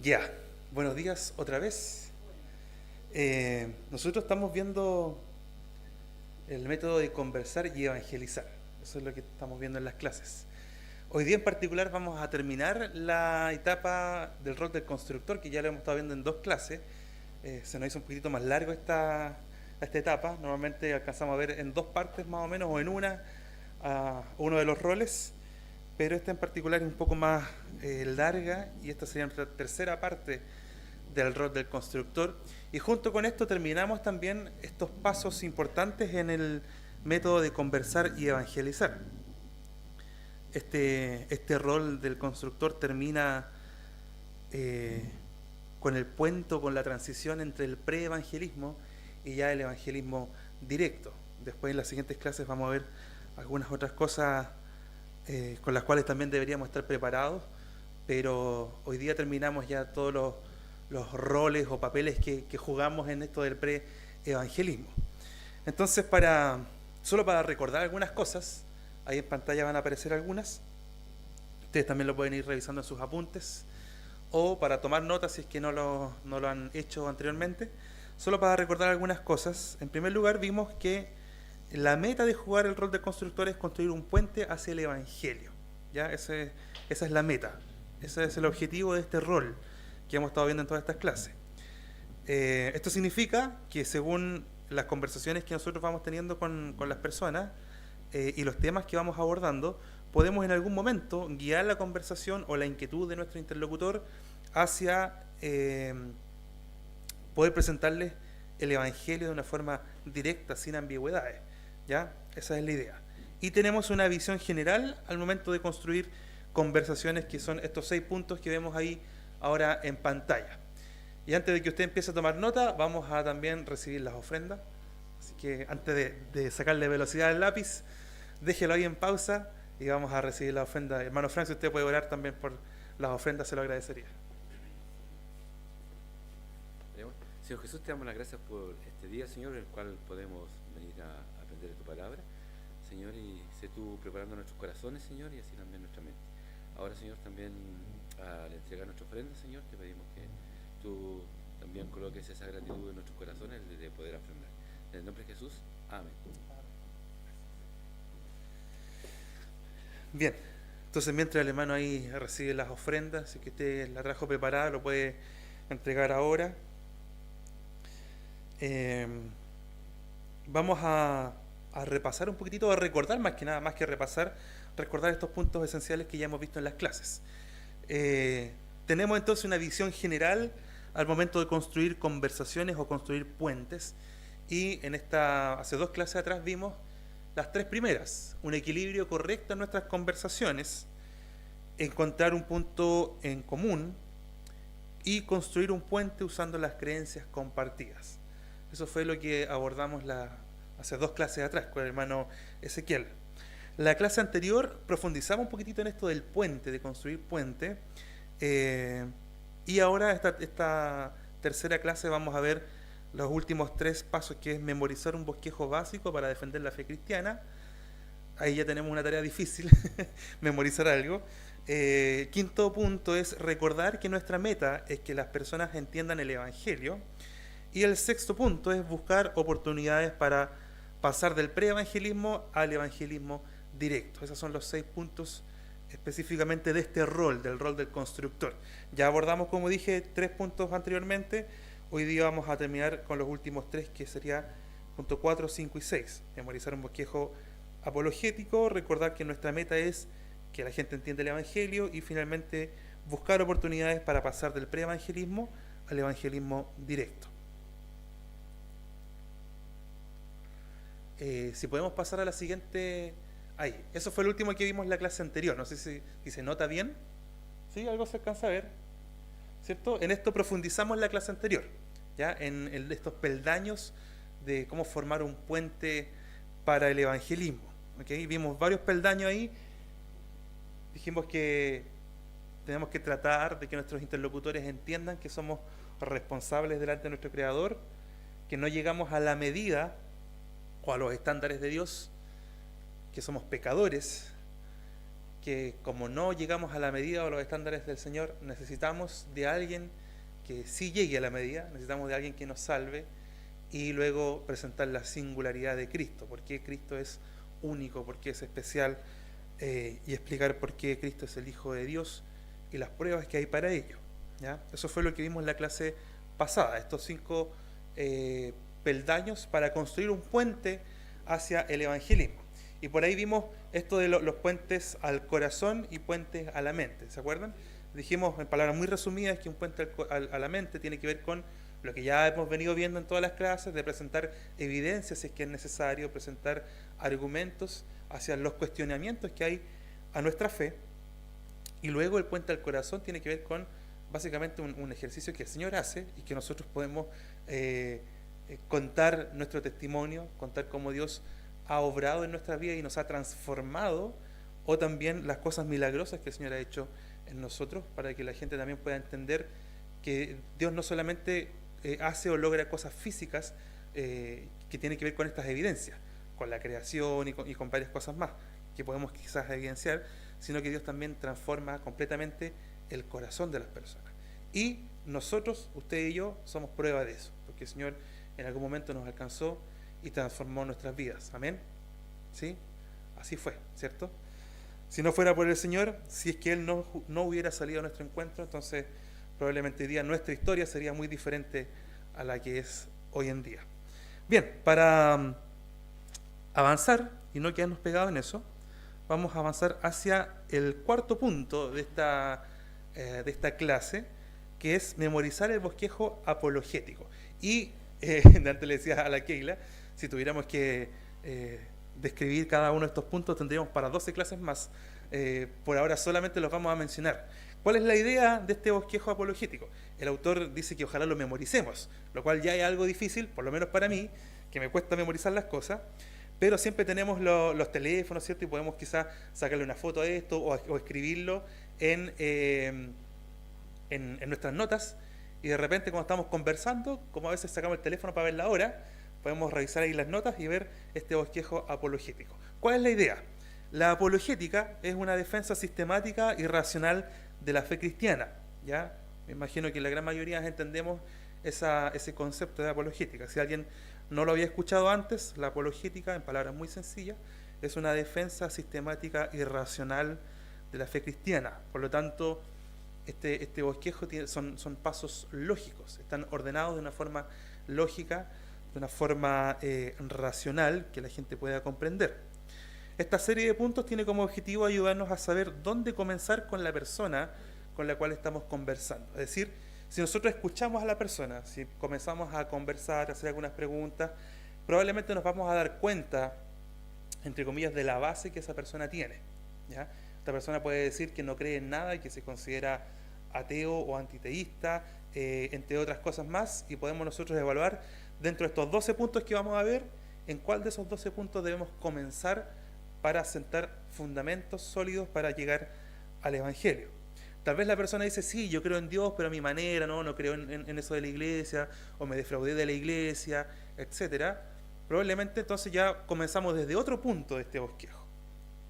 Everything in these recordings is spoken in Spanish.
Ya, buenos días otra vez. Nosotros estamos viendo el método de conversar y evangelizar. Eso es lo que estamos viendo en las clases. Hoy día en particular vamos a terminar la etapa del rol del constructor, que ya lo hemos estado viendo en dos clases. Se nos hizo un poquito más largo esta etapa. Normalmente alcanzamos a ver en dos partes más o menos, o en una, uno de los roles. Pero esta en particular es un poco más larga, y esta sería nuestra tercera parte del rol del constructor. Y junto con esto terminamos también estos pasos importantes en el método de conversar y evangelizar. Este rol del constructor termina con el puente, con la transición entre el pre-evangelismo y ya el evangelismo directo. Después en las siguientes clases vamos a ver algunas otras cosas con las cuales también deberíamos estar preparados, pero hoy día terminamos ya todos los roles o papeles que jugamos en esto del pre-evangelismo. Entonces, solo para recordar algunas cosas, ahí en pantalla van a aparecer algunas, ustedes también lo pueden ir revisando en sus apuntes, o para tomar notas si es que no lo han hecho anteriormente. Solo para recordar algunas cosas, en primer lugar vimos que la meta de jugar el rol de constructor es construir un puente hacia el Evangelio. ¿Ya? Esa es la meta, ese es el objetivo de este rol que hemos estado viendo en todas estas clases. Esto significa que según las conversaciones que nosotros vamos teniendo con las personas y los temas que vamos abordando, podemos en algún momento guiar la conversación o la inquietud de nuestro interlocutor hacia poder presentarles el Evangelio de una forma directa, sin ambigüedades. ¿Ya? Esa es la idea. Y tenemos una visión general al momento de construir conversaciones, que son estos 6 puntos que vemos ahí ahora en pantalla. Y antes de que usted empiece a tomar nota, vamos a también recibir las ofrendas. Así que antes de sacarle velocidad al lápiz, déjelo ahí en pausa y vamos a recibir la ofrenda. Hermano Frank, si usted puede orar también por las ofrendas, se lo agradecería. Señor Jesús, te damos las gracias por este día, Señor, en el cual podemos venir a aprender de tu palabra, Señor, y sé tú preparando nuestros corazones, Señor, y así también nuestra mente. Ahora, Señor, también al entregar nuestra ofrenda, Señor, te pedimos que tú también coloques esa gratitud en nuestros corazones de poder ofrendar. En el nombre de Jesús, amén. Bien, entonces mientras el hermano ahí recibe las ofrendas, si que usted la trajo preparada, lo puede entregar ahora. Vamos a repasar un poquitito, a recordar más que nada, más que repasar, recordar estos puntos esenciales que ya hemos visto en las clases. Tenemos entonces una visión general al momento de construir conversaciones o construir puentes, y hace 2 clases atrás vimos las 3 primeras: un equilibrio correcto en nuestras conversaciones, encontrar un punto en común y construir un puente usando las creencias compartidas. Eso fue lo que abordamos hace 2 clases atrás con el hermano Ezequiel. La clase anterior profundizamos un poquitito en esto del puente, de construir puente, y ahora esta tercera clase vamos a ver los últimos 3 pasos, que es memorizar un bosquejo básico para defender la fe cristiana. Ahí ya tenemos una tarea difícil, memorizar algo. Quinto punto es recordar que nuestra meta es que las personas entiendan el Evangelio. Y el sexto punto es buscar oportunidades para pasar del pre-evangelismo al evangelismo directo. Esos son los 6 puntos específicamente de este rol, del rol del constructor. Ya abordamos, como dije, 3 puntos anteriormente. Hoy día vamos a terminar con los últimos 3, que sería punto 4, 5 y 6. Memorizar un bosquejo apologético, recordar que nuestra meta es que la gente entienda el Evangelio, y finalmente buscar oportunidades para pasar del pre-evangelismo al evangelismo directo. Si podemos pasar a la siguiente. Ahí, eso fue el último que vimos en la clase anterior. No sé si se nota bien. ¿Sí? Algo se alcanza a ver, ¿cierto? En esto profundizamos en la clase anterior, ¿ya? En estos peldaños de cómo formar un puente para el evangelismo. ¿Okay? Vimos varios peldaños ahí. Dijimos que tenemos que tratar de que nuestros interlocutores entiendan que somos responsables delante de nuestro Creador, que no llegamos a la medida o a los estándares de Dios, que somos pecadores, que como no llegamos a la medida o los estándares del Señor, necesitamos de alguien que sí llegue a la medida, necesitamos de alguien que nos salve, y luego presentar la singularidad de Cristo, por qué Cristo es único, por qué es especial, y explicar por qué Cristo es el Hijo de Dios y las pruebas que hay para ello, ¿ya? Eso fue lo que vimos en la clase pasada, estos 5 peldaños para construir un puente hacia el evangelismo. Y por ahí vimos esto de los puentes al corazón y puentes a la mente, ¿se acuerdan? Dijimos en palabras muy resumidas que un puente a la mente tiene que ver con lo que ya hemos venido viendo en todas las clases, de presentar evidencias si es que es necesario, presentar argumentos hacia los cuestionamientos que hay a nuestra fe. Y luego el puente al corazón tiene que ver con básicamente un ejercicio que el Señor hace y que nosotros podemos contar nuestro testimonio, contar cómo Dios ha obrado en nuestra vida y nos ha transformado, o también las cosas milagrosas que el Señor ha hecho en nosotros, para que la gente también pueda entender que Dios no solamente hace o logra cosas físicas que tienen que ver con estas evidencias, con la creación y con varias cosas más que podemos quizás evidenciar, sino que Dios también transforma completamente el corazón de las personas. Y nosotros, usted y yo, somos prueba de eso, porque el Señor en algún momento nos alcanzó y transformó nuestras vidas. Amén. ¿Sí? Así fue, ¿cierto? Si no fuera por el Señor, si es que Él no hubiera salido a nuestro encuentro, entonces probablemente hoy día nuestra historia sería muy diferente a la que es hoy en día. Bien, para avanzar y no quedarnos pegados en eso, vamos a avanzar hacia el cuarto punto de esta clase, que es memorizar el bosquejo apologético. Y antes le decía a la Keila, si tuviéramos que describir cada uno de estos puntos, tendríamos para 12 clases más. Por ahora solamente los vamos a mencionar. ¿Cuál es la idea de este bosquejo apologético? El autor dice que ojalá lo memoricemos, lo cual ya es algo difícil, por lo menos para mí, que me cuesta memorizar las cosas, pero siempre tenemos los teléfonos, ¿cierto? Y podemos quizás sacarle una foto a esto o escribirlo en nuestras notas, y de repente cuando estamos conversando, como a veces sacamos el teléfono para ver la hora, podemos revisar ahí las notas y ver este bosquejo apologético. ¿Cuál es la idea? La apologética es una defensa sistemática y racional de la fe cristiana, ¿ya? Me imagino que la gran mayoría entendemos ese concepto de apologética. Si alguien no lo había escuchado antes, la apologética, en palabras muy sencillas, es una defensa sistemática y racional de la fe cristiana. Por lo tanto, este bosquejo son pasos lógicos, están ordenados de una forma lógica, de una forma racional que la gente pueda comprender. Esta serie de puntos tiene como objetivo ayudarnos a saber dónde comenzar con la persona con la cual estamos conversando. Es decir, si nosotros escuchamos a la persona, si comenzamos a conversar, a hacer algunas preguntas, probablemente nos vamos a dar cuenta, entre comillas, de la base que esa persona tiene, ¿ya? Esta persona puede decir que no cree en nada y que se considera ateo o antiteísta, entre otras cosas más, y podemos nosotros evaluar dentro de estos 12 puntos que vamos a ver, en cuál de esos 12 puntos debemos comenzar para sentar fundamentos sólidos para llegar al Evangelio. Tal vez la persona dice, sí, yo creo en Dios, pero a mi manera, no creo en eso de la iglesia, o me defraudé de la iglesia, etcétera. Probablemente entonces ya comenzamos desde otro punto de este bosquejo,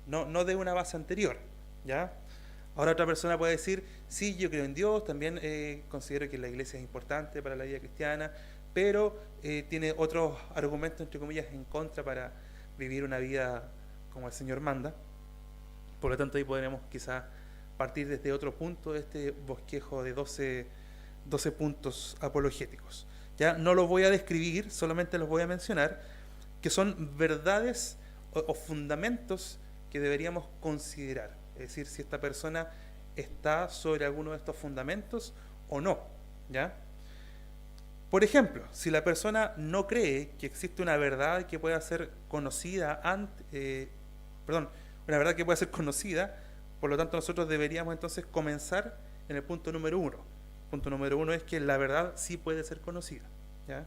no de una base anterior, ¿ya? Ahora otra persona puede decir, sí, yo creo en Dios, también considero que la iglesia es importante para la vida cristiana, pero tiene otros argumentos, entre comillas, en contra para vivir una vida como el Señor manda. Por lo tanto, ahí podremos quizás partir desde otro punto de este bosquejo de 12 puntos apologéticos. Ya no los voy a describir, solamente los voy a mencionar, que son verdades o fundamentos que deberíamos considerar. Es decir, si esta persona está sobre alguno de estos fundamentos o no, ¿ya? Por ejemplo, si la persona no cree que existe una verdad que pueda ser conocida una verdad que pueda ser conocida, por lo tanto nosotros deberíamos entonces comenzar en el punto número 1. El punto número 1 es que la verdad sí puede ser conocida, ¿ya?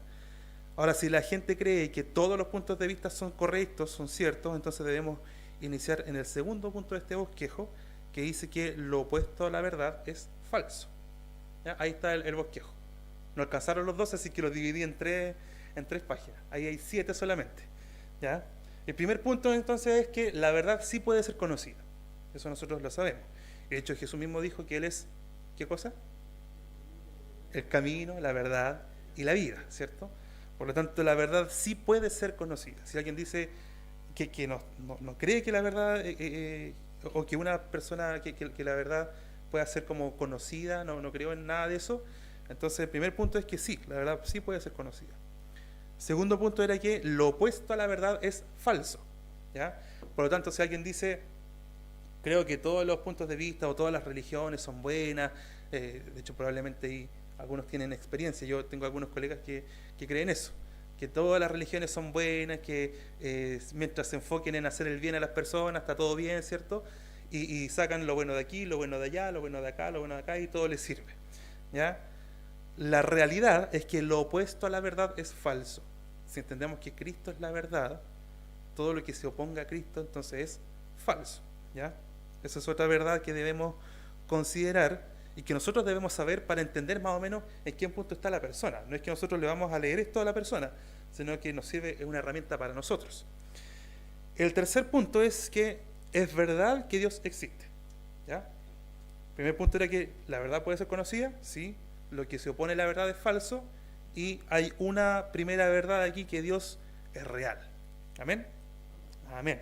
Ahora, si la gente cree que todos los puntos de vista son correctos, son ciertos, entonces debemos iniciar en el segundo punto de este bosquejo, que dice que lo opuesto a la verdad es falso, ¿ya? Ahí está el bosquejo. No alcanzaron los 12, así que los dividí en tres páginas. Ahí hay 7 solamente, ¿ya? El primer punto entonces es que la verdad sí puede ser conocida, Eso nosotros lo sabemos. De hecho, Jesús mismo dijo que Él es, ¿qué cosa? El camino, la verdad y la vida, ¿cierto? Por lo tanto, la verdad sí puede ser conocida. Si alguien dice que no cree que la verdad, o que una persona, que la verdad pueda ser como conocida, no creo en nada de eso, entonces el primer punto es que sí, la verdad sí puede ser conocida. Segundo punto era que lo opuesto a la verdad es falso, ¿ya? Por lo tanto, si alguien dice, creo que todos los puntos de vista o todas las religiones son buenas, de hecho probablemente algunos tienen experiencia, yo tengo algunos colegas que creen eso, que todas las religiones son buenas, que mientras se enfoquen en hacer el bien a las personas, está todo bien, ¿cierto? Y sacan lo bueno de aquí, lo bueno de allá, lo bueno de acá, lo bueno de acá, y todo les sirve, ¿ya? La realidad es que lo opuesto a la verdad es falso. Si entendemos que Cristo es la verdad, todo lo que se oponga a Cristo entonces es falso, ¿ya? Esa es otra verdad que debemos considerar y que nosotros debemos saber para entender más o menos en qué punto está la persona. No es que nosotros le vamos a leer esto a la persona, sino que nos sirve, es una herramienta para nosotros. El tercer punto es que es verdad que Dios existe, ¿ya? El primer punto era que la verdad puede ser conocida, sí. Lo que se opone a la verdad es falso, y hay una primera verdad aquí, que Dios es real. ¿Amén? Amén.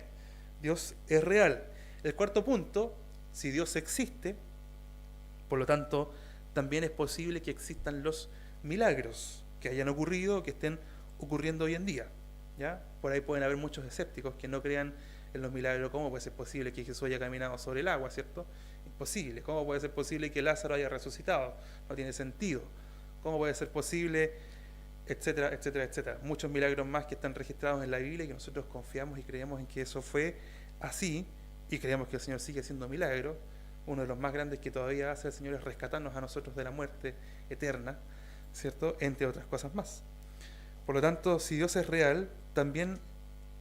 Dios es real. El cuarto punto, si Dios existe, por lo tanto, también es posible que existan los milagros que hayan ocurrido, que estén ocurriendo hoy en día, ¿ya? Por ahí pueden haber muchos escépticos que no crean en los milagros. ¿Cómo puede ser posible que Jesús haya caminado sobre el agua, cierto? Imposible. ¿Cómo puede ser posible que Lázaro haya resucitado? No tiene sentido. ¿Cómo puede ser posible? Etcétera, etcétera, etcétera. Muchos milagros más que están registrados en la Biblia y que nosotros confiamos y creemos en que eso fue así, y creemos que el Señor sigue haciendo milagros. Uno de los más grandes que todavía hace el Señor es rescatarnos a nosotros de la muerte eterna, ¿cierto? Entre otras cosas más. Por lo tanto, si Dios es real, también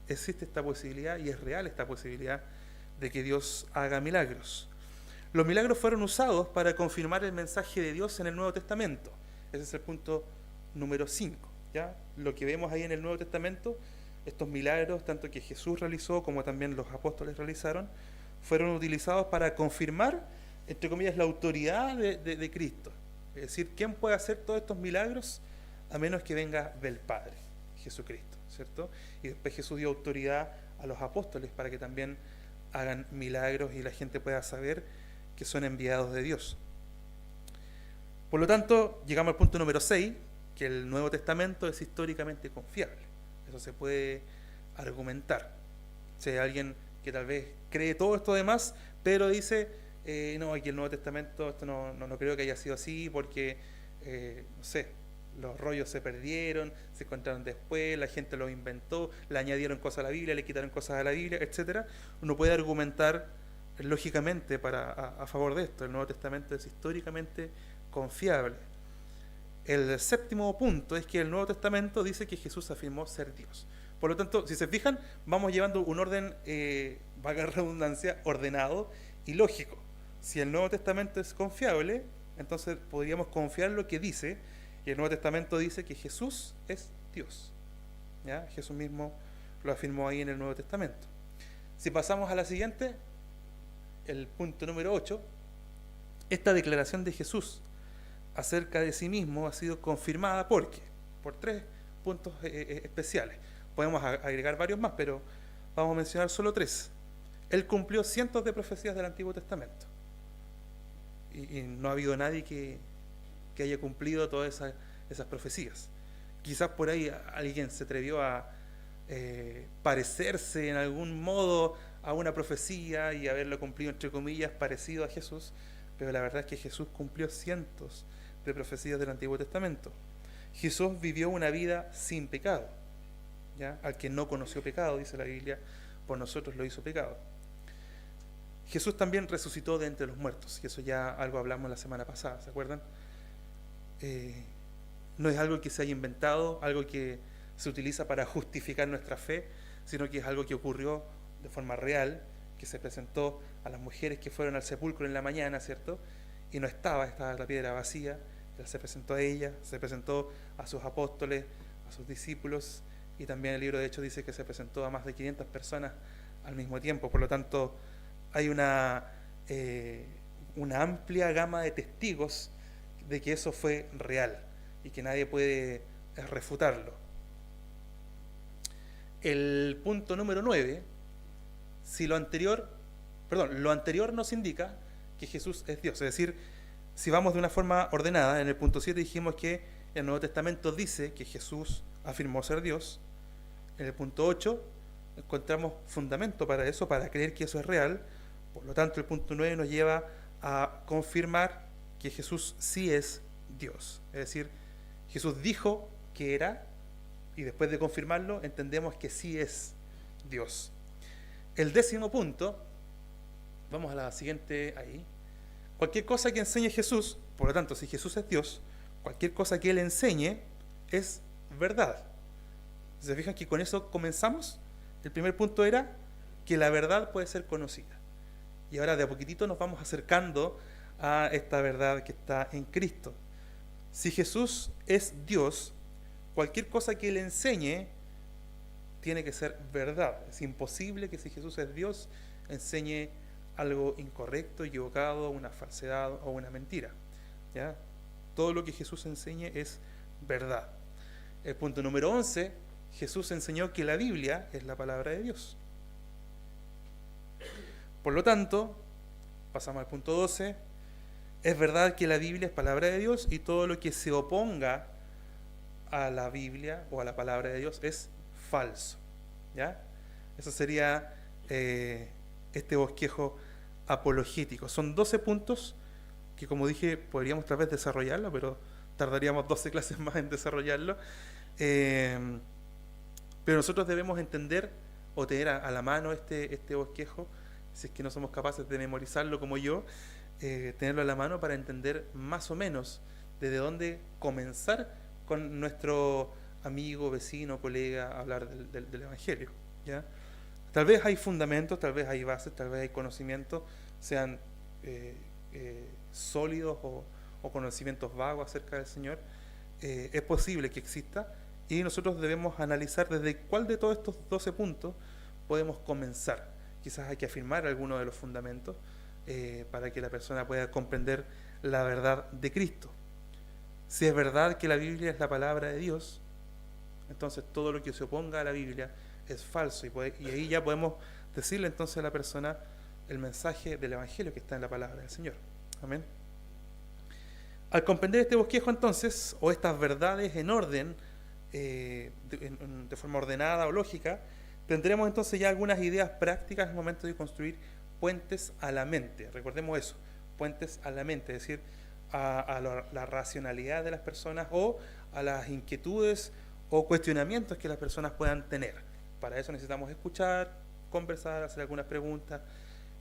existe esta posibilidad, y es real esta posibilidad, de que Dios haga milagros. Los milagros fueron usados para confirmar el mensaje de Dios en el Nuevo Testamento. Ese es el punto número 5, ¿ya? Lo que vemos ahí en el Nuevo Testamento, estos milagros, tanto que Jesús realizó como también los apóstoles realizaron, fueron utilizados para confirmar, entre comillas, la autoridad de Cristo. Es decir, ¿quién puede hacer todos estos milagros a menos que venga del Padre, Jesucristo, ¿cierto? Y después Jesús dio autoridad a los apóstoles para que también hagan milagros y la gente pueda saber que son enviados de Dios. Por lo tanto, llegamos al punto número 6, que el Nuevo Testamento es históricamente confiable. Eso se puede argumentar. Si hay alguien que tal vez cree todo esto demás, pero dice, no, aquí el Nuevo Testamento, esto no creo que haya sido así, porque, no sé, los rollos se perdieron, se encontraron después, la gente los inventó, le añadieron cosas a la Biblia, le quitaron cosas a la Biblia, etcétera. Uno puede argumentar lógicamente a favor de esto. El Nuevo Testamento es históricamente confiable. El séptimo punto es que el Nuevo Testamento dice que Jesús afirmó ser Dios. Por lo tanto, si se fijan, vamos llevando un orden, valga la redundancia, ordenado y lógico. Si el Nuevo Testamento es confiable, entonces podríamos confiar en lo que dice, y el Nuevo Testamento dice que Jesús es Dios, ¿ya? Jesús mismo lo afirmó ahí en el Nuevo Testamento. Si pasamos a la siguiente, el punto número 8, esta declaración de Jesús acerca de sí mismo ha sido confirmada por tres puntos especiales. Podemos agregar varios más, pero vamos a mencionar solo 3. Él cumplió cientos de profecías del Antiguo Testamento, y no ha habido nadie que haya cumplido todas esas profecías. Quizás por ahí alguien se atrevió a parecerse en algún modo a una profecía y haberlo cumplido, entre comillas, parecido a Jesús, pero la verdad es que Jesús cumplió cientos de profecías del Antiguo Testamento. Jesús vivió una vida sin pecado, ¿ya? Al que no conoció pecado, dice la Biblia, por nosotros lo hizo pecado. Jesús también resucitó de entre los muertos, y eso ya algo hablamos la semana pasada, ¿se acuerdan? No es algo que se haya inventado, algo que se utiliza para justificar nuestra fe, sino que es algo que ocurrió de forma real, que se presentó a las mujeres que fueron al sepulcro en la mañana, ¿cierto? Y no estaba la piedra vacía. Él se presentó a ella, se presentó a sus apóstoles, a sus discípulos, y también el libro de Hechos dice que se presentó a más de 500 personas al mismo tiempo. Por lo tanto, hay una amplia gama de testigos de que eso fue real y que nadie puede refutarlo. El punto número 9, si lo anterior nos indica que Jesús es Dios. Es decir, si vamos de una forma ordenada, en el punto 7 dijimos que el Nuevo Testamento dice que Jesús afirmó ser Dios. En el punto 8 encontramos fundamento para eso, para creer que eso es real. Por lo tanto, el punto 9 nos lleva a confirmar que Jesús sí es Dios. Es decir, Jesús dijo que era, y después de confirmarlo, entendemos que sí es Dios. El 10º punto, vamos a la siguiente ahí. Cualquier cosa que enseñe Jesús, por lo tanto, si Jesús es Dios, cualquier cosa que Él enseñe es verdad. ¿Se fijan que con eso comenzamos? El primer punto era que la verdad puede ser conocida. Y ahora de a poquitito nos vamos acercando a esta verdad que está en Cristo. Si Jesús es Dios, cualquier cosa que Él enseñe tiene que ser verdad. Es imposible que si Jesús es Dios enseñe algo incorrecto, equivocado, una falsedad o una mentira. ¿Ya? Todo lo que Jesús enseñe es verdad. El punto número 11, Jesús enseñó que la Biblia es la palabra de Dios. Por lo tanto, pasamos al punto 12, es verdad que la Biblia es palabra de Dios y todo lo que se oponga a la Biblia o a la palabra de Dios es falso. ¿Ya? Eso sería este bosquejo apologético. Son 12 puntos que, como dije, podríamos tal vez desarrollarlo, pero tardaríamos 12 clases más en desarrollarlo. Pero nosotros debemos entender o tener a la mano este bosquejo, si es que no somos capaces de memorizarlo como yo, tenerlo a la mano para entender más o menos desde dónde comenzar con nuestro amigo, vecino, colega a hablar del Evangelio. ¿Ya? Tal vez hay fundamentos, tal vez hay bases, tal vez hay conocimientos, sean sólidos o conocimientos vagos acerca del Señor. Es posible que exista y nosotros debemos analizar desde cuál de todos estos 12 puntos podemos comenzar. Quizás hay que afirmar alguno de los fundamentos para que la persona pueda comprender la verdad de Cristo. Si es verdad que la Biblia es la palabra de Dios, entonces todo lo que se oponga a la Biblia es falso y ahí ya podemos decirle entonces a la persona el mensaje del Evangelio que está en la palabra del Señor. Amén. Al comprender este bosquejo entonces, o estas verdades en orden, de forma ordenada o lógica, tendremos entonces ya algunas ideas prácticas en el momento de construir puentes a la mente. Recordemos eso, puentes a la mente, es decir, a la racionalidad de las personas o a las inquietudes o cuestionamientos que las personas puedan tener. Para eso necesitamos escuchar, conversar, hacer algunas preguntas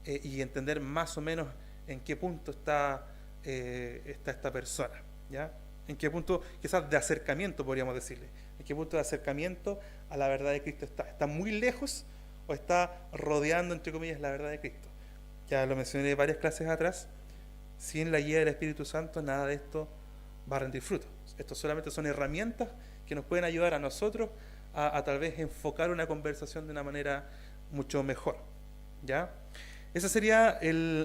y entender más o menos en qué punto está esta persona, ¿ya? En qué punto quizás de acercamiento podríamos decirle, en qué punto de acercamiento a la verdad de Cristo está muy lejos o está rodeando entre comillas la verdad de Cristo. Ya lo mencioné varias clases atrás, sin la guía del Espíritu Santo nada de esto va a rendir fruto. Estos solamente son herramientas que nos pueden ayudar a nosotros a tal vez enfocar una conversación de una manera mucho mejor, ¿ya? Esos serían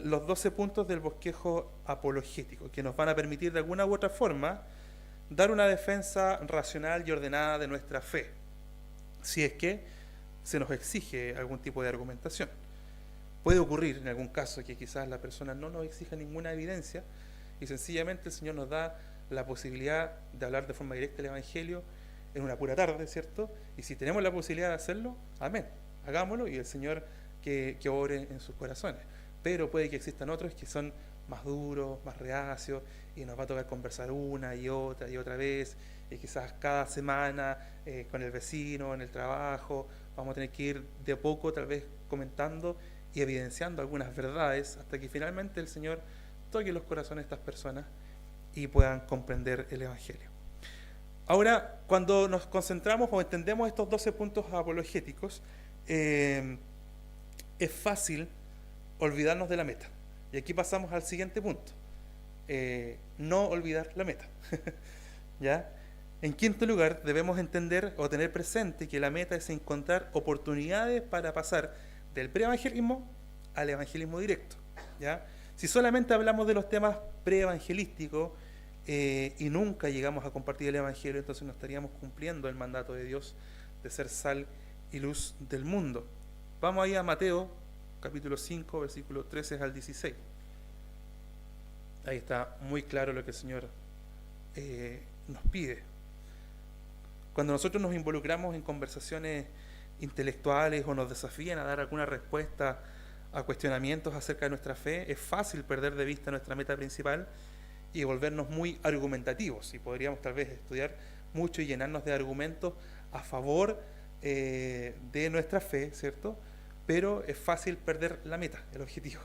los 12 puntos del bosquejo apologético, que nos van a permitir de alguna u otra forma dar una defensa racional y ordenada de nuestra fe, si es que se nos exige algún tipo de argumentación. Puede ocurrir en algún caso que quizás la persona no nos exija ninguna evidencia y sencillamente el Señor nos da la posibilidad de hablar de forma directa el Evangelio en una pura tarde, ¿cierto? Y si tenemos la posibilidad de hacerlo, amén, hagámoslo y el Señor que obre en sus corazones. Pero puede que existan otros que son más duros, más reacios y nos va a tocar conversar una y otra vez y quizás cada semana con el vecino, en el trabajo, vamos a tener que ir de a poco tal vez comentando y evidenciando algunas verdades hasta que finalmente el Señor toque los corazones de estas personas y puedan comprender el Evangelio. Ahora, cuando nos concentramos o entendemos estos 12 puntos apologéticos, es fácil olvidarnos de la meta. Y aquí pasamos al siguiente punto. No olvidar la meta. ¿Ya? En quinto lugar, debemos entender o tener presente que la meta es encontrar oportunidades para pasar del preevangelismo al evangelismo directo, ¿ya? Si solamente hablamos de los temas preevangelísticos y nunca llegamos a compartir el evangelio, entonces no estaríamos cumpliendo el mandato de Dios de ser sal y luz del mundo. Vamos ahí a Mateo, capítulo 5, versículo 13 al 16. Ahí está muy claro lo que el Señor nos pide. Cuando nosotros nos involucramos en conversaciones intelectuales o nos desafían a dar alguna respuesta a cuestionamientos acerca de nuestra fe, es fácil perder de vista nuestra meta principal y volvernos muy argumentativos. Y podríamos tal vez estudiar mucho y llenarnos de argumentos a favor de nuestra fe, ¿cierto? Pero es fácil perder la meta, el objetivo.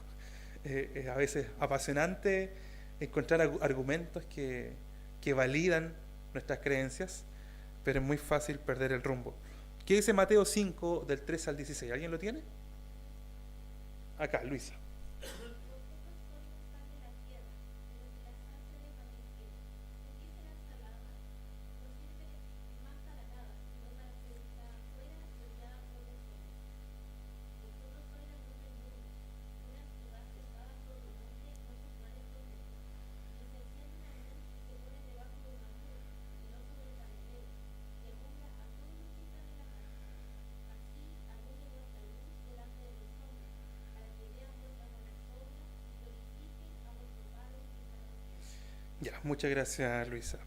Es a veces apasionante encontrar argumentos que validan nuestras creencias, pero es muy fácil perder el rumbo. ¿Qué dice Mateo 5, del 13 al 16? ¿Alguien lo tiene? Acá, Luisa. Ya, muchas gracias, Luisa.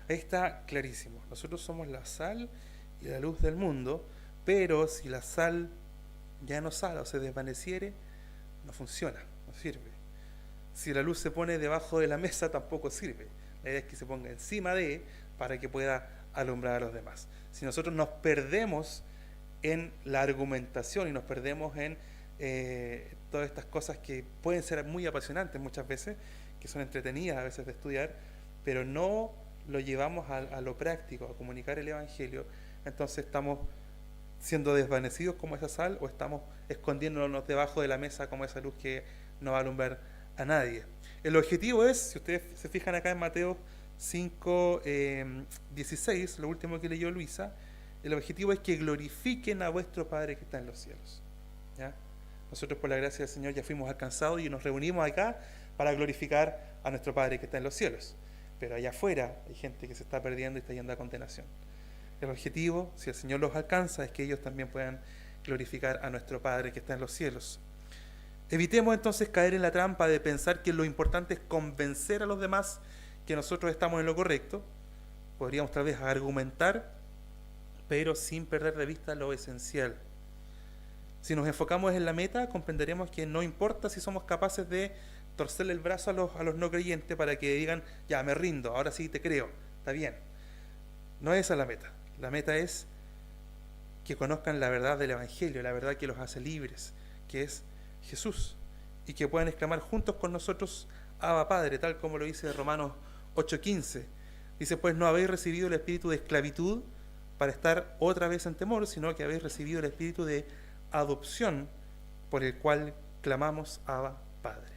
Ahí está clarísimo. Nosotros somos la sal y la luz del mundo, pero si la sal ya no sale o se desvaneciere, no funciona, no sirve. Si la luz se pone debajo de la mesa, tampoco sirve. La idea es que se ponga encima de, para que pueda alumbrar a los demás. Si nosotros nos perdemos en la argumentación y nos perdemos en todas estas cosas que pueden ser muy apasionantes muchas veces, que son entretenidas a veces de estudiar, pero no lo llevamos a lo práctico, a comunicar el evangelio, entonces estamos siendo desvanecidos como esa sal o estamos escondiéndonos debajo de la mesa como esa luz que no va a alumbrar a nadie. El objetivo es, si ustedes se fijan acá en Mateo 5, 16, lo último que leyó Luisa, el objetivo es que glorifiquen a vuestro Padre que está en los cielos, ¿ya? Nosotros por la gracia del Señor ya fuimos alcanzados y nos reunimos acá para glorificar a nuestro Padre que está en los cielos. Pero allá afuera hay gente que se está perdiendo y está yendo a condenación. El objetivo, si el Señor los alcanza, es que ellos también puedan glorificar a nuestro Padre que está en los cielos. Evitemos entonces caer en la trampa de pensar que lo importante es convencer a los demás que nosotros estamos en lo correcto. Podríamos tal vez argumentar, pero sin perder de vista lo esencial. Si nos enfocamos en la meta, comprenderemos que no importa si somos capaces de torcerle el brazo a los no creyentes para que digan, ya me rindo, ahora sí te creo, está bien. No es esa la meta. La meta es que conozcan la verdad del Evangelio, la verdad que los hace libres, que es Jesús, y que puedan exclamar juntos con nosotros, Abba Padre, tal como lo dice Romanos 8:15. Dice, pues no habéis recibido el espíritu de esclavitud para estar otra vez en temor, sino que habéis recibido el espíritu de adopción por el cual clamamos Abba Padre.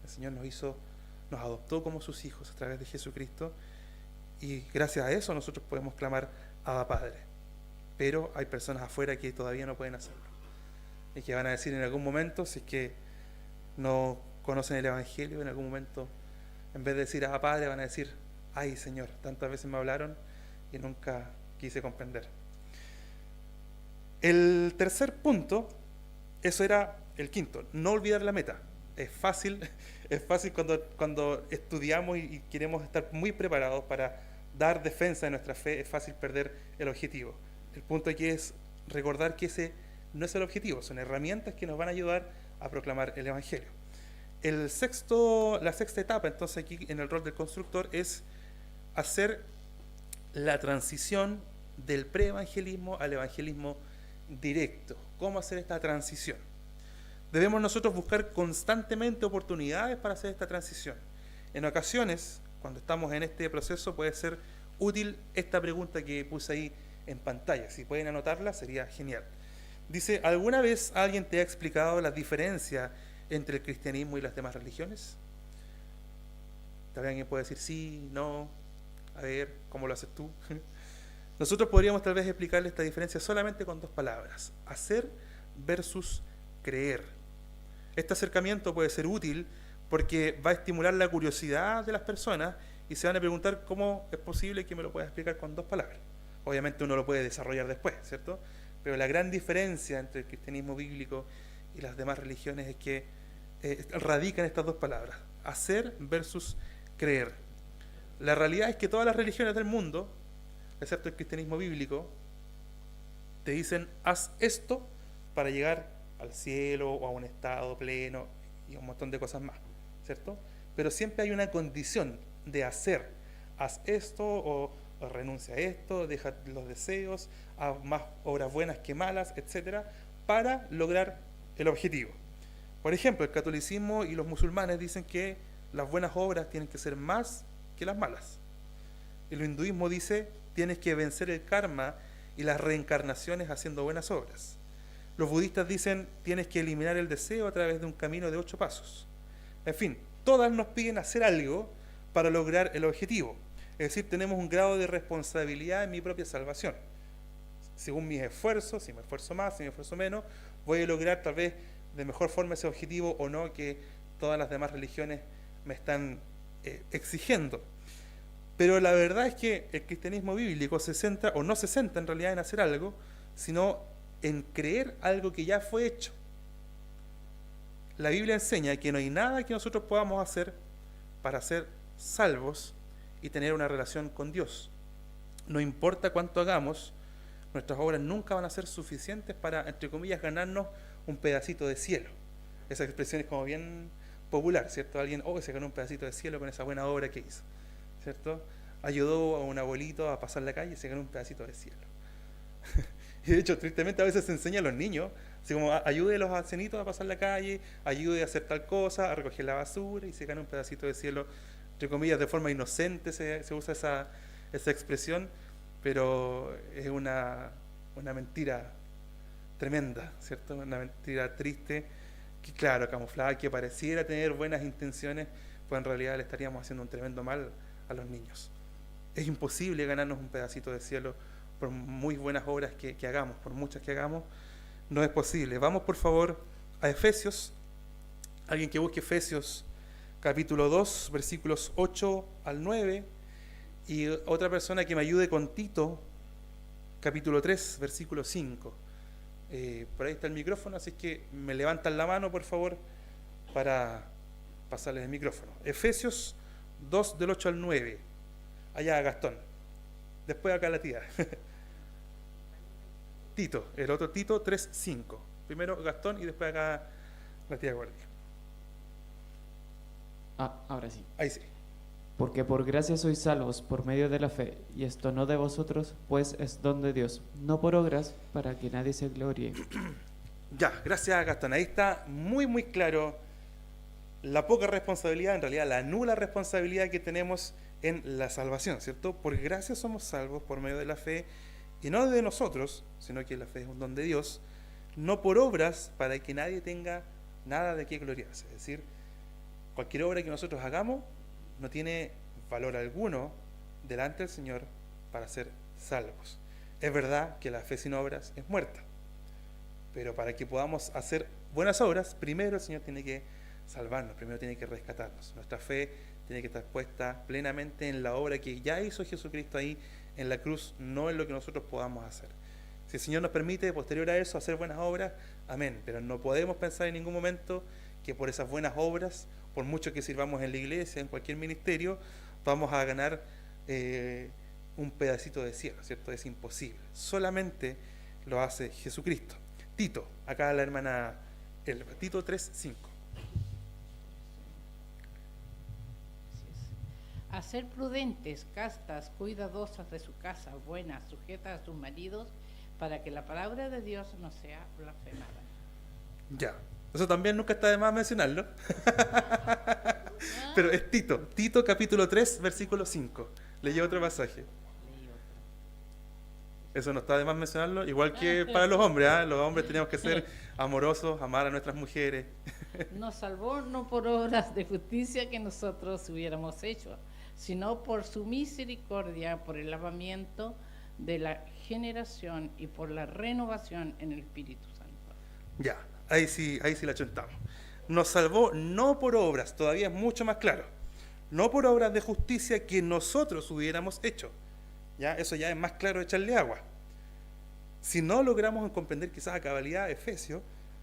El Señor nos adoptó como sus hijos a través de Jesucristo y gracias a eso nosotros podemos clamar Abba Padre. Pero hay personas afuera que todavía no pueden hacerlo y que van a decir en algún momento, si es que no conocen el Evangelio, en algún momento en vez de decir Abba Padre van a decir, ay Señor, tantas veces me hablaron y nunca quise comprender. El tercer punto, eso era el quinto, no olvidar la meta. Es fácil cuando estudiamos y queremos estar muy preparados para dar defensa de nuestra fe, es fácil perder el objetivo. El punto aquí es recordar que ese no es el objetivo, son herramientas que nos van a ayudar a proclamar el Evangelio. La sexta etapa, entonces aquí en el rol del constructor, es hacer la transición del preevangelismo al evangelismo directo. ¿Cómo hacer esta transición? Debemos nosotros buscar constantemente oportunidades para hacer esta transición. En ocasiones, cuando estamos en este proceso, puede ser útil esta pregunta que puse ahí en pantalla. Si pueden anotarla, sería genial. Dice, ¿alguna vez alguien te ha explicado la diferencia entre el cristianismo y las demás religiones? Tal vez alguien puede decir sí, no, a ver, ¿cómo lo haces tú? Nosotros podríamos tal vez explicarle esta diferencia solamente con dos palabras: hacer versus creer. Este acercamiento puede ser útil porque va a estimular la curiosidad de las personas y se van a preguntar cómo es posible que me lo pueda explicar con 2 palabras. Obviamente uno lo puede desarrollar después, ¿cierto? Pero la gran diferencia entre el cristianismo bíblico y las demás religiones es que radica en estas 2 palabras: hacer versus creer. La realidad es que todas las religiones del mundo, excepto el cristianismo bíblico, te dicen haz esto para llegar al cielo o a un estado pleno y un montón de cosas más, ¿cierto? Pero siempre hay una condición de hacer. Haz esto o renuncia a esto, deja los deseos, haz más obras buenas que malas, etcétera, para lograr el objetivo. Por ejemplo, el catolicismo y los musulmanes dicen que las buenas obras tienen que ser más que las malas. El hinduismo dice tienes que vencer el karma y las reencarnaciones haciendo buenas obras. Los budistas dicen tienes que eliminar el deseo a través de un camino de 8 pasos. En fin, todas nos piden hacer algo para lograr el objetivo. Es decir, tenemos un grado de responsabilidad en mi propia salvación. Según mis esfuerzos, si me esfuerzo más, si me esfuerzo menos, voy a lograr tal vez de mejor forma ese objetivo o no que todas las demás religiones me están exigiendo. Pero la verdad es que el cristianismo bíblico se centra, o no se centra en realidad en hacer algo, sino en creer algo que ya fue hecho. La Biblia enseña que no hay nada que nosotros podamos hacer para ser salvos y tener una relación con Dios. No importa cuánto hagamos, nuestras obras nunca van a ser suficientes para, entre comillas, ganarnos un pedacito de cielo. Esa expresión es como bien popular, ¿cierto? Alguien, se ganó un pedacito de cielo con esa buena obra que hizo, ¿cierto? Ayudó a un abuelito a pasar la calle y se ganó un pedacito de cielo. Y de hecho, tristemente a veces se enseña a los niños, así como ayude a los ancianitos a pasar la calle, ayude a hacer tal cosa, a recoger la basura y se gana un pedacito de cielo, entre comillas, de forma inocente se usa esa expresión, pero es una mentira tremenda, ¿cierto? Una mentira triste, que claro, camuflada, que pareciera tener buenas intenciones, pues en realidad le estaríamos haciendo un tremendo mal a los niños. Es imposible ganarnos un pedacito de cielo por muy buenas obras que hagamos, por muchas que hagamos, no es posible. Vamos por favor a Efesios, alguien que busque Efesios capítulo 2, versículos 8 al 9, y otra persona que me ayude con Tito, capítulo 3, versículo 5. Por ahí está el micrófono, así que me levantan la mano, por favor, para pasarles el micrófono. Efesios 2, del 8 al 9. Allá Gastón. Después acá la tía. Tito, el otro Tito 3, 5. Primero Gastón y después acá la tía Guardia. Ahora sí. Ahí sí. Porque por gracia sois salvos por medio de la fe, y esto no de vosotros, pues es don de Dios, no por obras, para que nadie se gloríe. Ya, gracias Gastón. Ahí está muy muy claro la poca responsabilidad, en realidad la nula responsabilidad que tenemos en la salvación, ¿cierto? Por gracia somos salvos por medio de la fe, y no de nosotros, sino que la fe es un don de Dios, no por obras para que nadie tenga nada de qué gloriarse. Es decir, cualquier obra que nosotros hagamos no tiene valor alguno delante del Señor para ser salvos. Es verdad que la fe sin obras es muerta, pero para que podamos hacer buenas obras, primero el Señor tiene que salvarnos, primero tiene que rescatarnos. Nuestra fe tiene que estar puesta plenamente en la obra que ya hizo Jesucristo ahí en la cruz, no en lo que nosotros podamos hacer. Si el Señor nos permite, posterior a eso, hacer buenas obras, amén, pero no podemos pensar en ningún momento que por esas buenas obras, por mucho que sirvamos en la iglesia, en cualquier ministerio, vamos a ganar un pedacito de cielo, ¿cierto? Es imposible. Solamente lo hace Jesucristo. Tito, acá la hermana Elba, Tito 3, 5. A ser prudentes, castas, cuidadosas de su casa, buenas, sujetas a sus maridos, para que la palabra de Dios no sea blasfemada. Ya, eso también nunca está de más mencionarlo. Pero es Tito capítulo 3, versículo 5. Leí otro pasaje. Eso no está de más mencionarlo, igual que para los hombres, ¿eh? Los hombres tenemos que ser amorosos, amar a nuestras mujeres. Nos salvó no por obras de justicia que nosotros hubiéramos hecho, sino por su misericordia, por el lavamiento de la generación y por la renovación en el Espíritu Santo. Ya, ahí sí la chuntamos. nos salvó no por obras, todavía es mucho más claro, no por obras de justicia que nosotros hubiéramos hecho. ¿Ya? Eso ya es más claro de echarle agua. Si no logramos comprender quizás a cabalidad Efesios,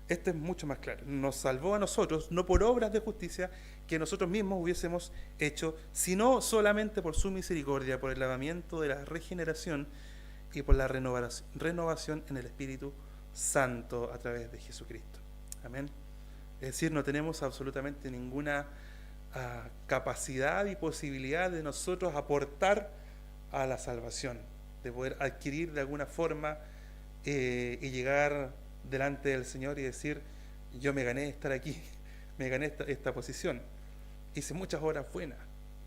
esto es mucho más claro. Nos salvó a nosotros, no por obras de justicia que nosotros mismos hubiésemos hecho, sino solamente por su misericordia, por el lavamiento de la regeneración y por la renovación en el Espíritu Santo a través de Jesucristo. Amén. Es decir, no tenemos absolutamente ninguna capacidad y posibilidad de nosotros aportar a la salvación, de poder adquirir de alguna forma y llegar delante del Señor y decir, yo me gané estar aquí, me gané esta posición, hice muchas horas buenas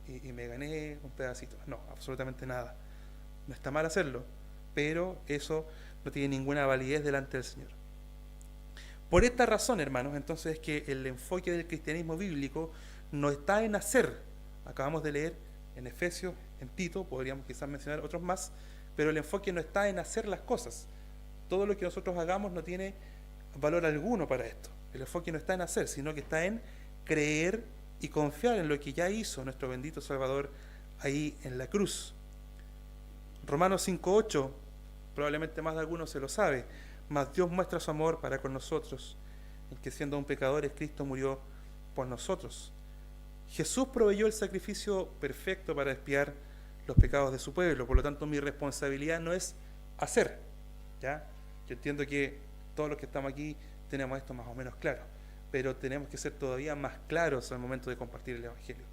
y me gané un pedacito. No, absolutamente nada. No está mal hacerlo, pero eso no tiene ninguna validez delante del Señor. Por esta razón, hermanos, entonces es que el enfoque del cristianismo bíblico no está en hacer. Acabamos de leer en Efesios, en Tito, podríamos quizás mencionar otros más, pero el enfoque no está en hacer las cosas. Todo lo que nosotros hagamos no tiene valor alguno para esto. El enfoque no está en hacer, sino que está en creer y confiar en lo que ya hizo nuestro bendito Salvador ahí en la cruz. Romanos 5:8, probablemente más de algunos se lo sabe, mas Dios muestra su amor para con nosotros, en que siendo aún pecadores, Cristo murió por nosotros. Jesús proveyó el sacrificio perfecto para expiar los pecados de su pueblo, por lo tanto mi responsabilidad no es hacer, ¿ya? Yo entiendo que todos los que estamos aquí tenemos esto más o menos claro, pero tenemos que ser todavía más claros al momento de compartir el Evangelio.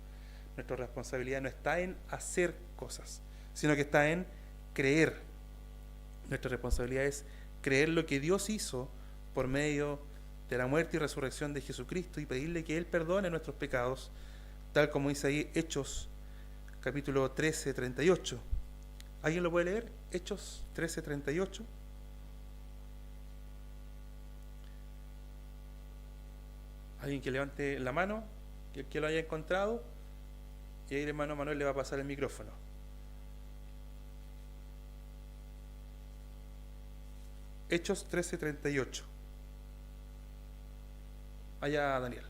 Nuestra responsabilidad no está en hacer cosas, sino que está en creer. Nuestra responsabilidad es creer lo que Dios hizo por medio de la muerte y resurrección de Jesucristo y pedirle que Él perdone nuestros pecados, tal como dice ahí Hechos capítulo 13, 38. ¿Alguien lo puede leer? Hechos 13, 38. Alguien que levante la mano, que lo haya encontrado, y ahí el hermano Manuel le va a pasar el micrófono. Hechos 13, 38. Allá, Daniel.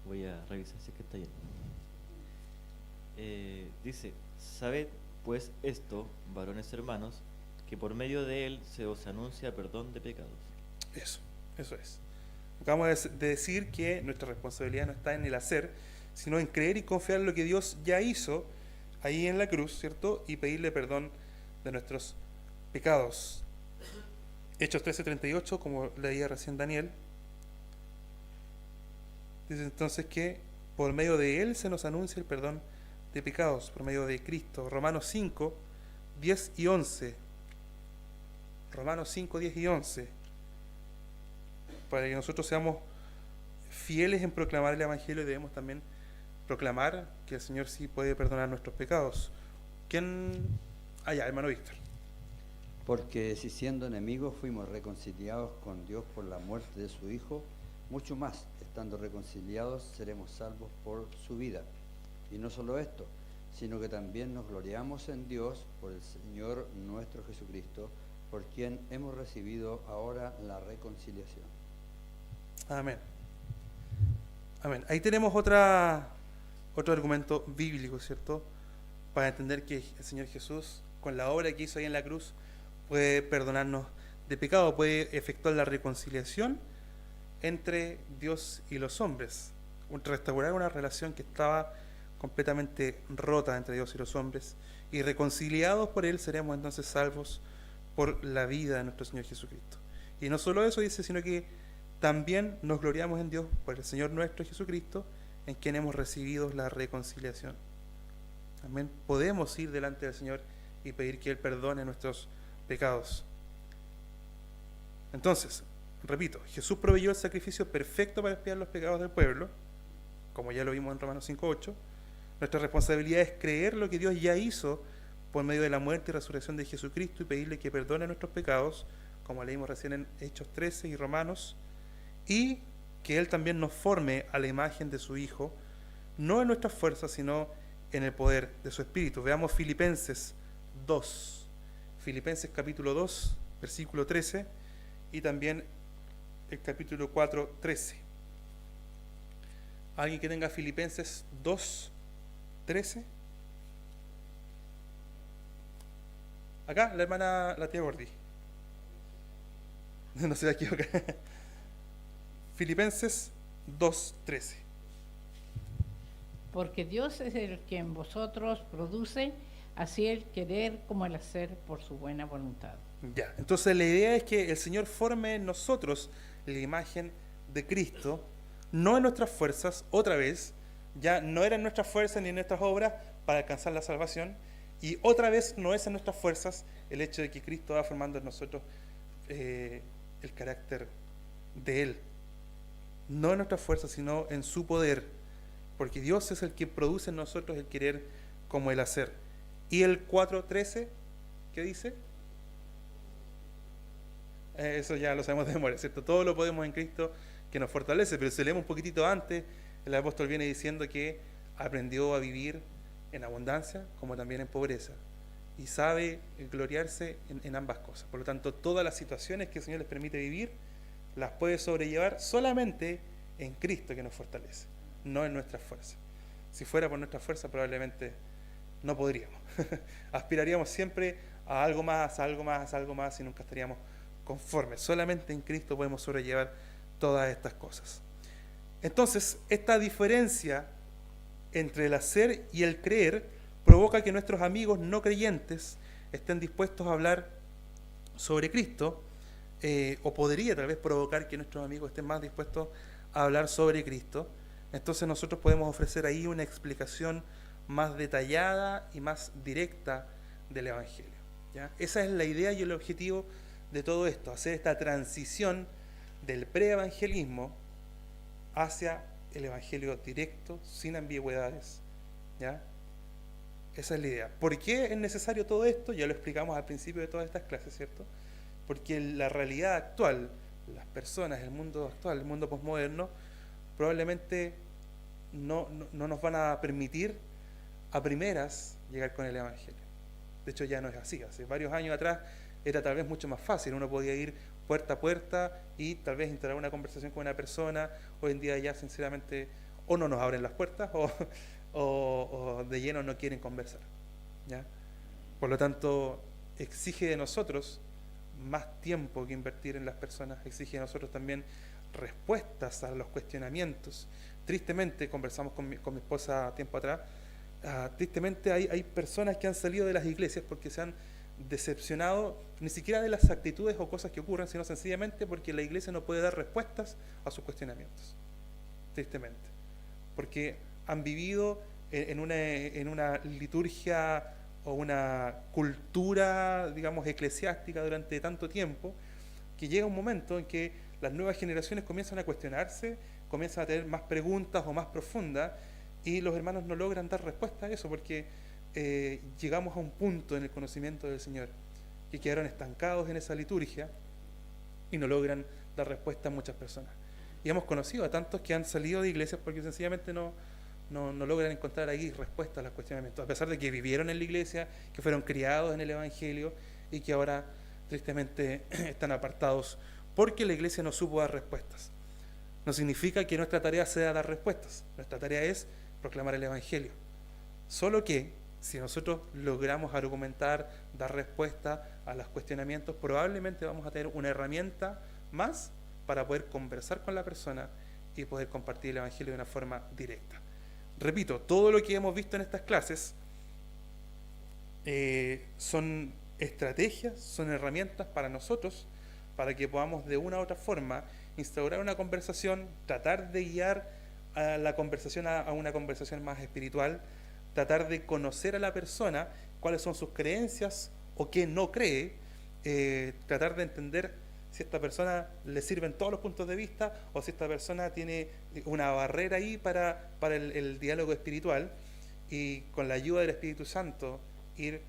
Voy a revisar si es que está lleno. Dice, sabed pues esto, varones hermanos, que por medio de él se os anuncia perdón de pecados. Eso es. Acabamos de decir que nuestra responsabilidad no está en el hacer, sino en creer y confiar en lo que Dios ya hizo ahí en la cruz, ¿cierto? Y pedirle perdón de nuestros pecados. Hechos 13:38, como leía recién Daniel, dice entonces que por medio de Él se nos anuncia el perdón de pecados, por medio de Cristo. Romanos 5, 10 y 11. Romanos 5, 10 y 11. Para que nosotros seamos fieles en proclamar el Evangelio, debemos también proclamar que el Señor sí puede perdonar nuestros pecados. ¿Quién? Allá, hermano Víctor. Porque si siendo enemigos fuimos reconciliados con Dios por la muerte de su Hijo, mucho más, estando reconciliados, seremos salvos por su vida. Y no solo esto, sino que también nos gloriamos en Dios por el Señor nuestro Jesucristo, por quien hemos recibido ahora la reconciliación. Amén. Amén. Ahí tenemos otro argumento bíblico, ¿cierto? Para entender que el Señor Jesús, con la obra que hizo ahí en la cruz, puede perdonarnos de pecado, puede efectuar la reconciliación entre Dios y los hombres, restaurar una relación que estaba completamente rota entre Dios y los hombres, y reconciliados por Él seremos entonces salvos por la vida de nuestro Señor Jesucristo. Y no solo eso dice, sino que también nos gloriamos en Dios por el Señor nuestro Jesucristo, en quien hemos recibido la reconciliación. Amén. Podemos ir delante del Señor y pedir que Él perdone nuestros pecados. Entonces, repito, Jesús proveyó el sacrificio perfecto para expiar los pecados del pueblo, como ya lo vimos en Romanos 5:8. Nuestra responsabilidad es creer lo que Dios ya hizo por medio de la muerte y resurrección de Jesucristo y pedirle que perdone nuestros pecados, como leímos recién en Hechos 13 y Romanos, y que Él también nos forme a la imagen de su Hijo, no en nuestras fuerzas, sino en el poder de su Espíritu. Veamos Filipenses 2. Filipenses capítulo 2, versículo 13, y también el capítulo 4, 13. ¿Alguien que tenga Filipenses 2, 13? Acá, la hermana, la tía Gordi. No se va a equivocar. Filipenses 2, 13. Porque Dios es el que en vosotros produce así el querer como el hacer por su buena voluntad. Ya, entonces la idea es que el Señor forme en nosotros la imagen de Cristo, no en nuestras fuerzas, otra vez, ya no era en nuestras fuerzas ni en nuestras obras para alcanzar la salvación, y otra vez no es en nuestras fuerzas el hecho de que Cristo va formando en nosotros el carácter de Él, no en nuestras fuerzas, sino en su poder, porque Dios es el que produce en nosotros el querer como el hacer. Y el 4.13, ¿qué dice? Eso ya lo sabemos de memoria, ¿cierto? Todo lo podemos en Cristo que nos fortalece, pero si leemos un poquitito antes, el apóstol viene diciendo que aprendió a vivir en abundancia como también en pobreza, y sabe gloriarse en ambas cosas. Por lo tanto, todas las situaciones que el Señor les permite vivir, las puede sobrellevar solamente en Cristo que nos fortalece, no en nuestras fuerzas. Si fuera por nuestra fuerza, probablemente no podríamos. Aspiraríamos siempre a algo más, a algo más, a algo más, y nunca estaríamos conformes. Solamente en Cristo podemos sobrellevar todas estas cosas. Entonces, esta diferencia entre el hacer y el creer provoca que nuestros amigos no creyentes estén dispuestos a hablar sobre Cristo, o podría tal vez provocar que nuestros amigos estén más dispuestos a hablar sobre Cristo. Entonces nosotros podemos ofrecer ahí una explicación más detallada y más directa del Evangelio, ¿ya? Esa es la idea y el objetivo de todo esto, hacer esta transición del preevangelismo hacia el Evangelio directo, sin ambigüedades, ¿ya? Esa es la idea. ¿Por qué es necesario todo esto? Ya lo explicamos al principio de todas estas clases, ¿cierto? Porque la realidad actual, las personas, el mundo actual, el mundo posmoderno, probablemente no nos van a permitir a primeras llegar con el Evangelio. De hecho, ya no es así. Hace varios años atrás era tal vez mucho más fácil. Uno podía ir puerta a puerta y tal vez instalar una conversación con una persona. Hoy en día ya sinceramente o no nos abren las puertas o de lleno no quieren conversar, ¿ya? Por lo tanto, exige de nosotros más tiempo que invertir en las personas, exige de nosotros también respuestas a los cuestionamientos. Tristemente, conversamos con mi esposa tiempo atrás, tristemente hay personas que han salido de las iglesias porque se han decepcionado, ni siquiera de las actitudes o cosas que ocurren, sino sencillamente porque la iglesia no puede dar respuestas a sus cuestionamientos. Tristemente. Porque han vivido en una liturgia o una cultura, digamos, eclesiástica durante tanto tiempo, que llega un momento en que las nuevas generaciones comienzan a cuestionarse, comienzan a tener más preguntas o más profundas, y los hermanos no logran dar respuesta a eso porque llegamos a un punto en el conocimiento del Señor que quedaron estancados en esa liturgia y no logran dar respuesta a muchas personas. Y hemos conocido a tantos que han salido de iglesias porque sencillamente no logran encontrar ahí respuestas a los cuestionamientos, a pesar de que vivieron en la iglesia, que fueron criados en el Evangelio y que ahora tristemente están apartados porque la iglesia no supo dar respuestas. No significa que nuestra tarea sea dar respuestas, nuestra tarea es proclamar el Evangelio. Solo que si nosotros logramos argumentar, dar respuesta a los cuestionamientos, probablemente vamos a tener una herramienta más para poder conversar con la persona y poder compartir el Evangelio de una forma directa. Repito, todo lo que hemos visto en estas clases son estrategias, son herramientas para nosotros, para que podamos de una u otra forma instaurar una conversación, tratar de guiar a la conversación a una conversación más espiritual, tratar de conocer a la persona, cuáles son sus creencias o qué no cree, tratar de entender si a esta persona le sirven todos los puntos de vista o si esta persona tiene una barrera ahí para el diálogo espiritual, y con la ayuda del Espíritu Santo ir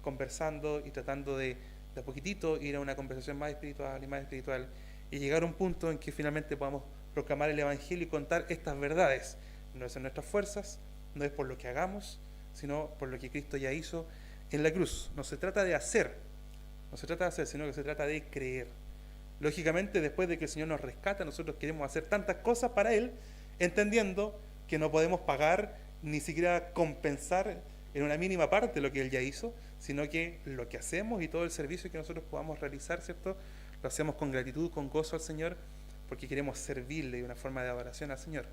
conversando y tratando de a poquitito ir a una conversación más espiritual y llegar a un punto en que finalmente podamos proclamar el Evangelio y contar estas verdades. No es en nuestras fuerzas, no es por lo que hagamos, sino por lo que Cristo ya hizo en la cruz. No se trata de hacer, sino que se trata de creer. Lógicamente, después de que el Señor nos rescata, nosotros queremos hacer tantas cosas para Él, entendiendo que no podemos pagar ni siquiera compensar en una mínima parte lo que Él ya hizo, sino que lo que hacemos y todo el servicio que nosotros podamos realizar, ¿cierto?, lo hacemos con gratitud, con gozo al Señor, porque queremos servirle de una forma de adoración al Señor,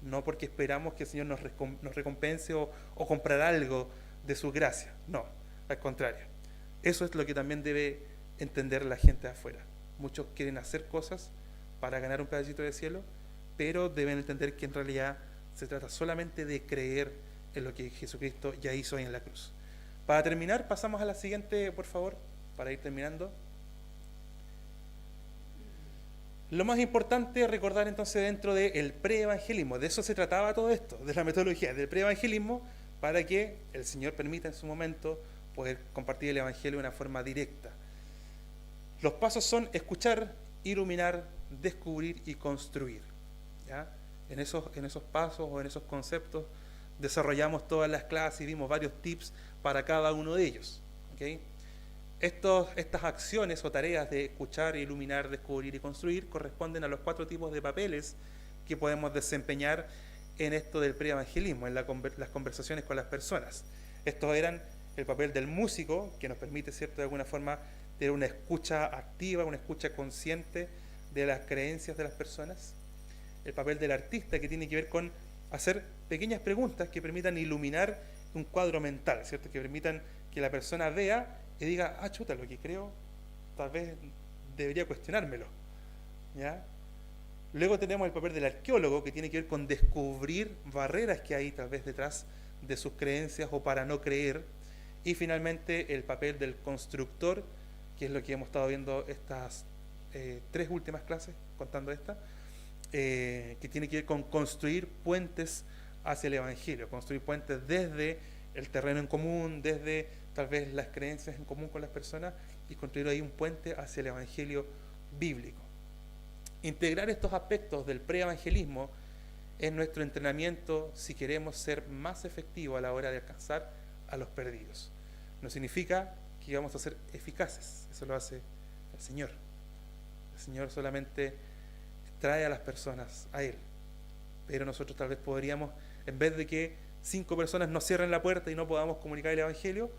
no porque esperamos que el Señor nos recompense o comprar algo de su gracia, no, al contrario. Eso es lo que también debe entender la gente de afuera. Muchos quieren hacer cosas para ganar un pedacito de cielo, pero deben entender que en realidad se trata solamente de creer en lo que Jesucristo ya hizo ahí en la cruz. Para terminar, pasamos a la siguiente, por favor, para ir terminando. Lo más importante es recordar entonces dentro del preevangelismo, de eso se trataba todo esto, de la metodología del preevangelismo, para que el Señor permita en su momento poder compartir el Evangelio de una forma directa. Los pasos son escuchar, iluminar, descubrir y construir. ¿Ya? En esos pasos o en esos conceptos desarrollamos todas las clases y dimos varios tips para cada uno de ellos. ¿Okay? Estas acciones o tareas de escuchar, iluminar, descubrir y construir corresponden a los 4 tipos de papeles que podemos desempeñar en esto del preevangelismo, en las conversaciones con las personas. Estos eran el papel del músico, que nos permite, ¿cierto?, de alguna forma tener una escucha activa, una escucha consciente de las creencias de las personas. El papel del artista, que tiene que ver con hacer pequeñas preguntas que permitan iluminar un cuadro mental, ¿cierto?, que permitan que la persona vea y diga, chuta, lo que creo, tal vez debería cuestionármelo. ¿Ya? Luego tenemos el papel del arqueólogo, que tiene que ver con descubrir barreras que hay tal vez detrás de sus creencias o para no creer. Y finalmente el papel del constructor, que es lo que hemos estado viendo estas 3 últimas clases, contando esta, que tiene que ver con construir puentes hacia el Evangelio, construir puentes desde el terreno en común, desde tal vez las creencias en común con las personas, y construir ahí un puente hacia el Evangelio bíblico. Integrar estos aspectos del preevangelismo es nuestro entrenamiento si queremos ser más efectivos a la hora de alcanzar a los perdidos. No significa que vamos a ser eficaces, eso lo hace el Señor. El Señor solamente trae a las personas a Él, pero nosotros tal vez podríamos, en vez de que 5 personas nos cierren la puerta y no podamos comunicar el Evangelio,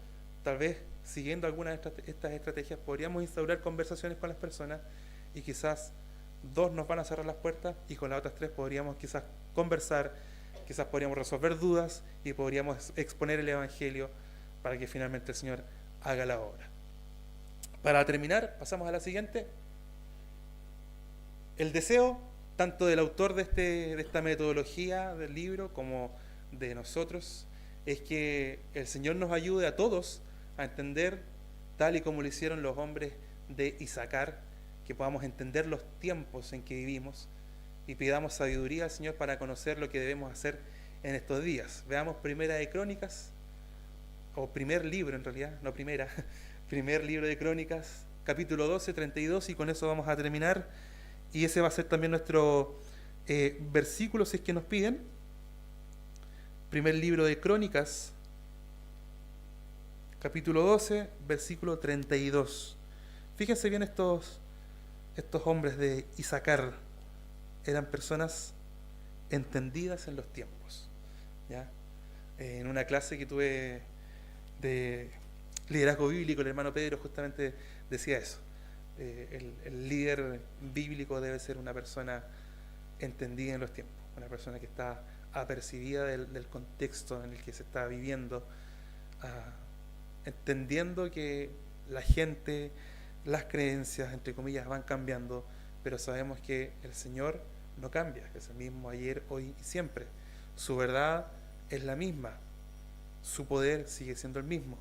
tal vez siguiendo algunas de estas estrategias podríamos instaurar conversaciones con las personas, y quizás 2 nos van a cerrar las puertas y con las otras 3 podríamos quizás conversar, quizás podríamos resolver dudas y podríamos exponer el Evangelio para que finalmente el Señor haga la obra. Para terminar, pasamos a la siguiente. El deseo tanto del autor de esta metodología del libro como de nosotros es que el Señor nos ayude a todos a entender, tal y como lo hicieron los hombres de Isacar, que podamos entender los tiempos en que vivimos y pidamos sabiduría al Señor para conocer lo que debemos hacer en estos días. Veamos Primera de Crónicas, o primer libro en realidad, no primera, primer libro de Crónicas, capítulo 12, 32, y con eso vamos a terminar. Y ese va a ser también nuestro versículo, si es que nos piden. Primer libro de Crónicas, capítulo 12, versículo 32. Fíjense bien, estos hombres de Isacar eran personas entendidas en los tiempos. ¿Ya? En una clase que tuve de liderazgo bíblico, el hermano Pedro justamente decía eso. El líder bíblico debe ser una persona entendida en los tiempos, una persona que está apercibida del contexto en el que se está viviendo, entendiendo que la gente, las creencias, entre comillas, van cambiando, pero sabemos que el Señor no cambia, que es el mismo ayer, hoy y siempre. Su verdad es la misma, su poder sigue siendo el mismo,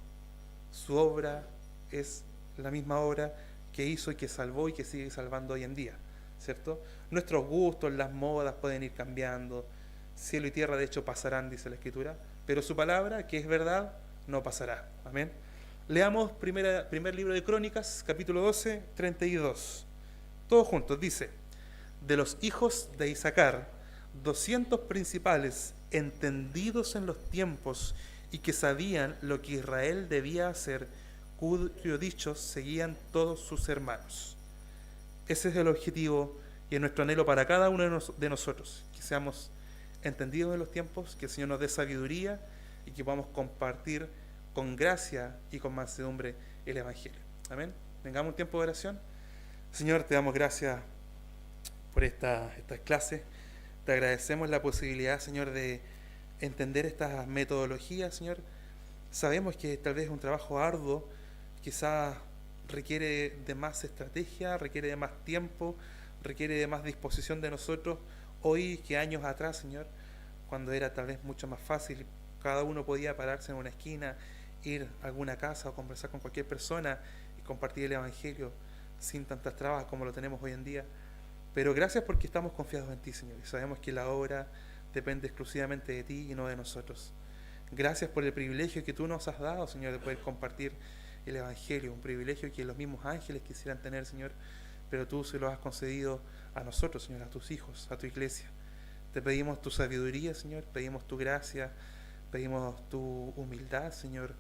su obra es la misma obra que hizo y que salvó y que sigue salvando hoy en día, ¿cierto? Nuestros gustos, las modas pueden ir cambiando, cielo y tierra de hecho pasarán, dice la Escritura, pero su palabra, que es verdad, no pasará. Amén. Leamos primer libro de Crónicas, capítulo 12, 32. Todos juntos, dice: de los hijos de Isacar, 200 principales entendidos en los tiempos y que sabían lo que Israel debía hacer, cuyo dicho seguían todos sus hermanos. Ese es el objetivo y es nuestro anhelo para cada uno de nosotros, que seamos entendidos en los tiempos, que el Señor nos dé sabiduría y que podamos compartir con gracia y con mansedumbre el Evangelio. Amén. Tengamos un tiempo de oración. Señor, te damos gracias por esta clase. Te agradecemos la posibilidad, Señor, de entender estas metodologías, Señor. Sabemos que tal vez es un trabajo arduo, quizás requiere de más estrategia, requiere de más tiempo, requiere de más disposición de nosotros hoy que años atrás, Señor, cuando era tal vez mucho más fácil. Cada uno podía pararse en una esquina, ir a alguna casa o conversar con cualquier persona y compartir el Evangelio sin tantas trabas como lo tenemos hoy en día. Pero gracias porque estamos confiados en ti, Señor, y sabemos que la obra depende exclusivamente de ti y no de nosotros. Gracias por el privilegio que tú nos has dado, Señor, de poder compartir el Evangelio, un privilegio que los mismos ángeles quisieran tener, Señor, pero tú se lo has concedido a nosotros, Señor, a tus hijos, a tu iglesia. Te pedimos tu sabiduría, Señor, pedimos tu gracia, pedimos tu humildad, Señor,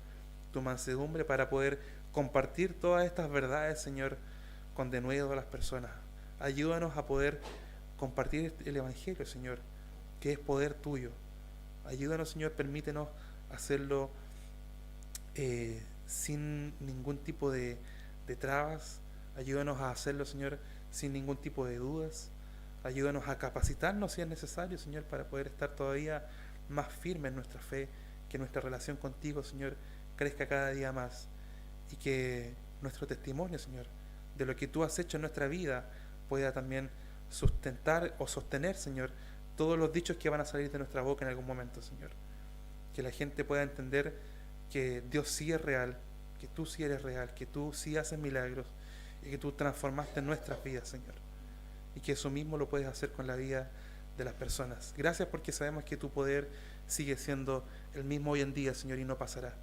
tu mansedumbre para poder compartir todas estas verdades, Señor, con denuedo a las personas. Ayúdanos a poder compartir el Evangelio, Señor, que es poder tuyo. Ayúdanos, Señor, permítenos hacerlo sin ningún tipo de trabas. Ayúdanos a hacerlo, Señor, sin ningún tipo de dudas. Ayúdanos a capacitarnos si es necesario, Señor, para poder estar todavía más firmes en nuestra fe, que nuestra relación contigo, Señor, crezca cada día más y que nuestro testimonio, Señor, de lo que tú has hecho en nuestra vida pueda también sustentar o sostener, Señor, todos los dichos que van a salir de nuestra boca en algún momento, Señor. Que la gente pueda entender que Dios sí es real, que tú sí eres real, que tú sí haces milagros y que tú transformaste nuestras vidas, Señor. Y que eso mismo lo puedes hacer con la vida de las personas. Gracias porque sabemos que tu poder sigue siendo el mismo hoy en día, Señor, y no pasará.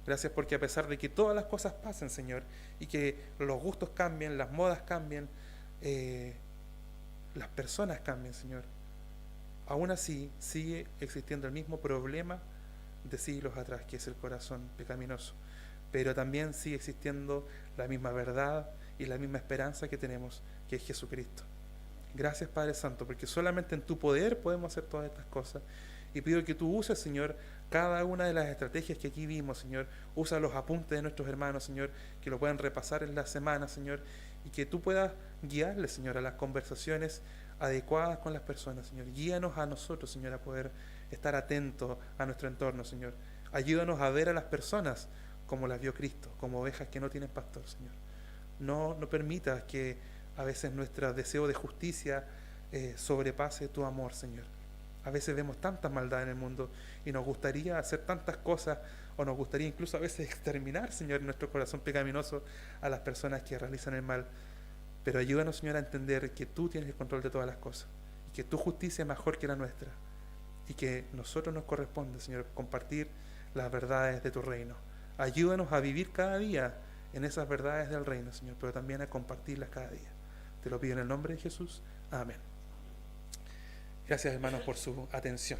Gracias porque a pesar de que todas las cosas pasen, Señor, y que los gustos cambien, las modas cambien, las personas cambien, Señor, aún así sigue existiendo el mismo problema de siglos atrás, que es el corazón pecaminoso. Pero también sigue existiendo la misma verdad y la misma esperanza que tenemos, que es Jesucristo. Gracias, Padre Santo, porque solamente en tu poder podemos hacer todas estas cosas. Y pido que tú uses, Señor, cada una de las estrategias que aquí vimos, Señor. Usa los apuntes de nuestros hermanos, Señor, que lo puedan repasar en la semana, Señor, y que tú puedas guiarles, Señor, a las conversaciones adecuadas con las personas, Señor. Guíanos a nosotros, Señor, a poder estar atentos a nuestro entorno, Señor. Ayúdanos a ver a las personas como las vio Cristo, como ovejas que no tienen pastor, Señor. No permitas que a veces nuestro deseo de justicia sobrepase tu amor, Señor. A veces vemos tanta maldad en el mundo y nos gustaría hacer tantas cosas, o nos gustaría incluso a veces exterminar, Señor, en nuestro corazón pecaminoso a las personas que realizan el mal. Pero ayúdanos, Señor, a entender que tú tienes el control de todas las cosas y que tu justicia es mejor que la nuestra y que nosotros nos corresponde, Señor, compartir las verdades de tu reino. Ayúdanos a vivir cada día en esas verdades del reino, Señor, pero también a compartirlas cada día. Te lo pido en el nombre de Jesús. Amén. Gracias, hermanos, por su atención.